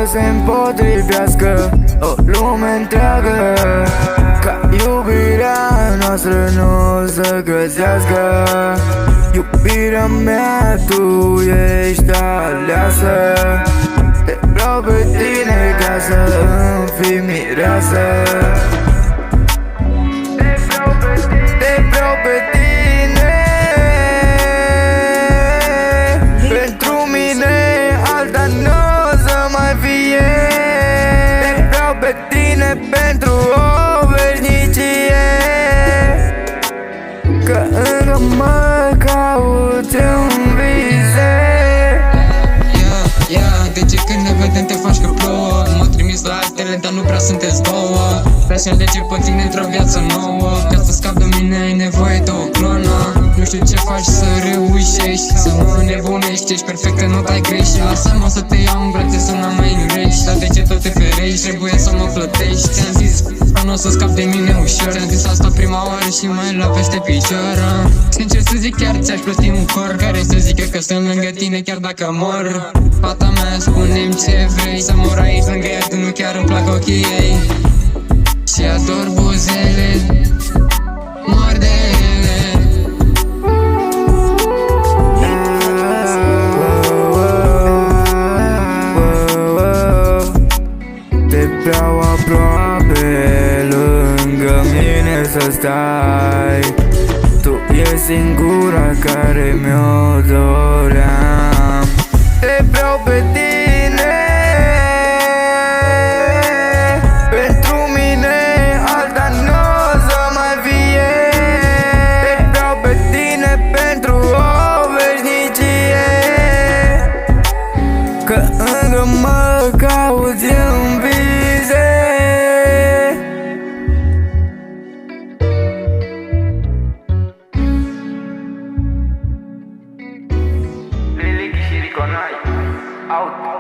se împotrivească o lume întreagă, ca iubirea noastră nu să găsească. Iubirea mea, tu ești aleasă, te vreau pe tine ca să îmi fii mireasă. Te vreau pe tine, pentru mine alta nu o să mai fie. Te vreau pe tine pentru o veșnicie, că încă mă cauți în vise. De ce când ne vedem te faci că plouă? M-au trimis la altele, dar nu prea sunteți două. Vrea să alege pe tine într-o viață nouă. Ca să scap de mine ai nevoie de o clonă. Nu știu ce faci să reușești, să nu nebunești, ești perfectă, nu dai greș. Lasă-mă să te iau în brațe, să n-am mai înrești. Dar de ce tot te ferești? Trebuie să mă plătești. Ți-am zis că nu o să scap de mine ușor. Ți-am zis asta prima oară și mai la peste picior. Sincer să zic, chiar ți-aș plăti un cor care să zică că sunt lângă tine chiar dacă mor. Fata mea, spune-mi ce vrei, să mor aici lângă ea, tu nu chiar îmi plac ochii ei. Și ador buzele, mor de ele. Te vreau aproape lângă mine să stai. Tu ești singura care mi-o doream. Te vreau pe tine, pentru mine alta nu o să mai fie. Te vreau pe tine pentru o veșnicie, că încă mă cauți în vise. Lilic și Riconai out.